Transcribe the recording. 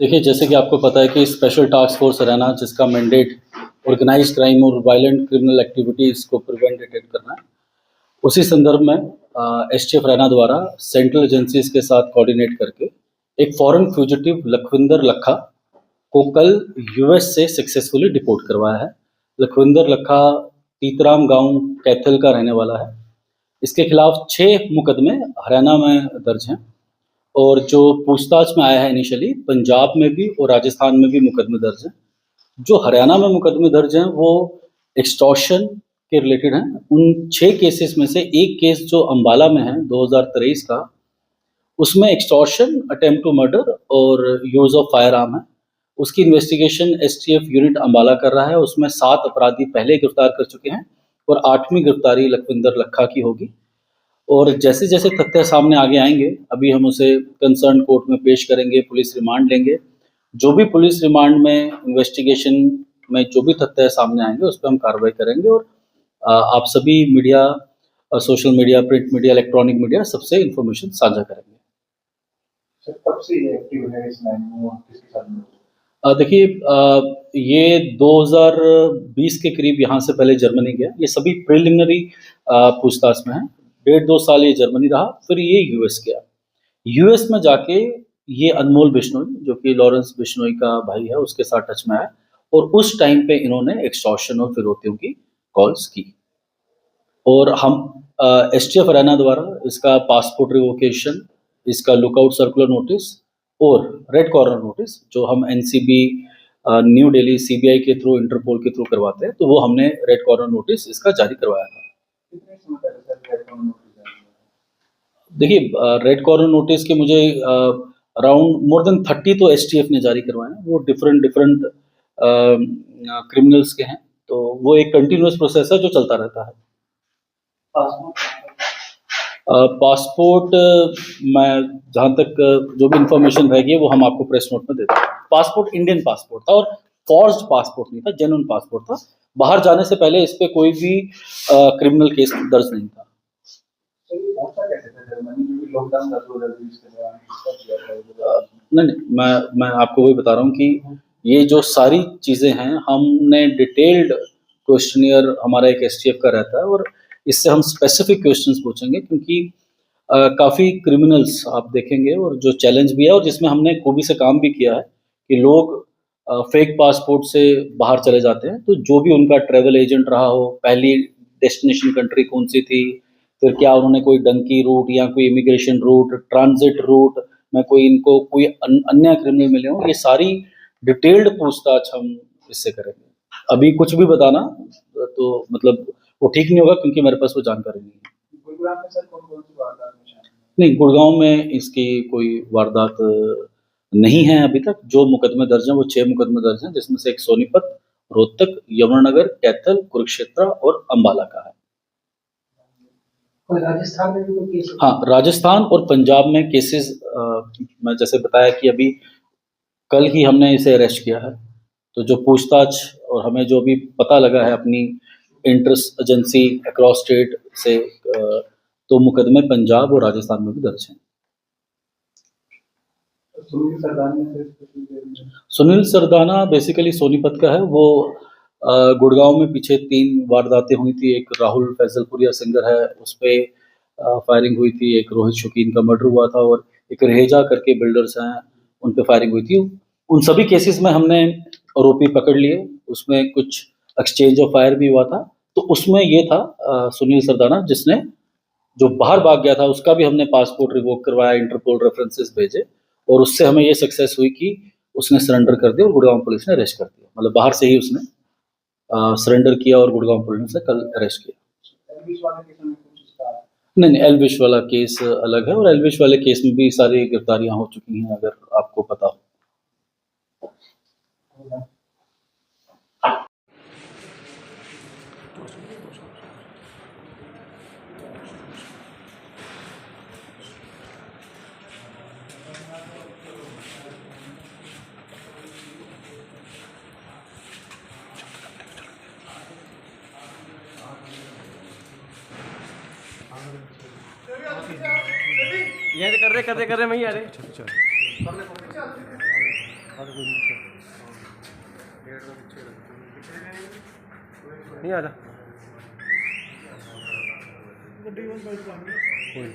देखिए, जैसे कि आपको पता है कि स्पेशल टास्क फोर्स हरियाणा जिसका मैंडेट ऑर्गेनाइज्ड क्राइम और वायलेंट क्रिमिनल एक्टिविटीज़ को प्रिवेंट डिटेक्ट करना है, उसी संदर्भ में एसटीएफ हरियाणा द्वारा सेंट्रल एजेंसीज के साथ कोऑर्डिनेट करके एक फॉरेन फ्यूजिटिव लखविंदर लखा को कल यूएस से सक्सेसफुली डिपोर्ट करवाया है। लखविंदर लखा तीतराम गांव कैथल का रहने वाला है। इसके खिलाफ 6 मुकदमे हरियाणा में दर्ज हैं और जो पूछताछ में आया है इनिशियली पंजाब में भी और राजस्थान में भी मुकदमे दर्ज हैं। जो हरियाणा में मुकदमे दर्ज हैं वो एक्सटॉर्शन के रिलेटेड हैं। उन 6 केसेस में से एक केस जो अम्बाला में है 2023 का, उसमें एक्सटॉर्शन, अटेम्प्ट टू मर्डर और यूज़ ऑफ फायर आर्म है। उसकी इन्वेस्टिगेशन एसटीएफ यूनिट अम्बाला कर रहा है। उसमें 7 अपराधी पहले गिरफ्तार कर चुके हैं और 8वीं गिरफ्तारी लखविंदर लखा की होगी। और जैसे-जैसे तथ्य सामने आगे आएँगे, अभी हम उसे कंसर्न कोर्ट में पेश करेंगे, पुलिस रिमांड लेंगे। जो भी पुलिस रिमांड में इन्वेस्टिगेशन में जो भी तथ्य सामने आएँगे, उस पे हम कार्रवाई करेंगे और आप सभी media, social media, print media, electronic media सबसे इन्फॉर्मेशन साझा करेंगे। सर, कब से ये एक्टिव है इस लाइन में और किसके साथ में? देखिए, ये 2020 के करीब यहाँ से पहले जर्मनी गया। ये सभी प्रिलिमिनरी पूछताछ में है। 1.5-2 साल ये जर्मनी रहा, फिर ये यूएस गया। यूएस में जाके ये अनमोल बिश्नोई, जो कि लॉरेंस बिश्नोई का भाई है, उसके साथ टच में आया और उस टाइम पे इन्होंने एक्सटॉर्शन और फिरौतियों की कॉल्स की। और हम एसटीएफ हरियाणा द्वारा इसका पासपोर्ट रिवोकेशन, इसका लुकआउट सर्कुलर नोटिस और रेड कॉर्नर नोटिस जो हम एनसीबी न्यू दिल्ली सीबीआई के थ्रू, इंटरपोल के थ्रू करवाते हैं, तो वो हमने रेड कॉर्नर नोटिस इसका जारी करवाया था। कितने समय पहले सर रेड कॉर्नर नोटिस जारी हुआ? देखिए, रेड कॉर्नर नोटिस के मुझे अराउंड मोर देन 30 तो एसटीएफ ने जारी करवाए हैं। वो डिफरेंट क्रिमिनल्स के हैं, तो वो एक कंटिन्यूअस प्रोसेस है जो चलता रहता है। पासपोर्ट मैं जहाँ तक जो भी इन्फॉर्मेशन रहेगी वो हम आपको प्रेस नोट में दे देंगे। पासपोर्ट इंडियन पासपोर्ट था और फॉर्ज्ड पासपोर्ट नहीं था, जेन्युइन पासपोर्ट था। बाहर जाने से पहले इस पे कोई भी क्रिमिनल केस दर्ज नहीं था। सर, ये पहुंचा कैसे था जर्मनी, क्योंकि लॉकडाउन था 2020 के दौरान, किसका किया था? नहीं, मैं आपको वही बता रहा हूँ कि ये जो सारी चीज़ें हैं, हमने डिटेल्ड क्वेश्चनियर हमारा एक एसटीएफ का रहता है और इससे हम स्पेसिफिक क्वेश्चंस पूछेंगे क्योंकि काफ़ी क्रिमिनल्स आप देखेंगे और जो चैलेंज भी है और जिसमें हमने खूबी से काम भी किया है कि लोग फेक पासपोर्ट से बाहर चले जाते हैं। तो जो भी उनका ट्रैवल एजेंट रहा हो, पहली डेस्टिनेशन कंट्री कौन-सी थी, फिर क्या उन्होंने कोई डंकी रूट या कोई इमिग्रेशन रूट, ट्रांज़िट रूट में कोई इनको कोई अन्य क्रिमिनल मिले हों, ये सारी डिटेल्ड पूछताछ हम इससे करेंगे। अभी कुछ भी बताना तो मतलब वो ठीक नहीं होगा क्योंकि मेरे पास वो जानकारी नहीं है। गुरुग्राम में सर कौन-कौन सी वारदात में शामिल है? नहीं, गुड़गाँव में इसकी कोई वारदात नहीं है अभी तक। जो मुकदमे दर्ज हैं वो 6 मुकदमे दर्ज हैं, जिसमें से एक सोनीपत, रोहतक, यमुनानगर, कैथल, कुरुक्षेत्र और अम्बाला का है। राजस्थान में भी कोई केस? हाँ, राजस्थान और पंजाब में केसेस मैं जैसे बताया कि अभी कल ही हमने इसे अरेस्ट किया है। तो जो पूछताछ और हमें जो भी पता लगा है अपनी इंटर एजेंसी अक्रॉस स्टेट से, तो मुकदमे पंजाब और राजस्थान में भी दर्ज हैं। सुनील सरदाना बेसिकली सोनीपत का है। वो गुड़गांव में पीछे 3 वारदातें हुई थी। एक राहुल फैजलपुरिया सिंगर है, उस पे फायरिंग हुई थी। एक रोहित शौकीन का मर्डर हुआ था और एक रहेजा करके बिल्डर्स हैं, उन पे फायरिंग हुई थी। उन सभी केसेस में हमने आरोपी पकड़ लिए। उसमें कुछ एक्सचेंज ऑफ फायर भी हुआ था। तो उसमें ये था सुनील सरदाना, जिसने जो बाहर भाग गया था, उसका भी हमने पासपोर्ट रिवोक करवाया, इंटरपोल रेफरेंसेस भेजे और उससे हमें ये सक्सेस हुई कि उसने सरेंडर कर दिया और गुड़गांव पुलिस ने अरेस्ट कर दिया। मतलब बाहर से ही उसने सरेंडर किया और गुड़गांव पुलिस ने कल अरेस्ट किया। नहीं, एलविश वाला केस अलग है और एलविश वाले केस में भी सारी गिरफ्तारियां हो चुकी हैं, अगर आपको पता हो। ये कर रहे मैं ही आ रहे। नहीं आ जा कोई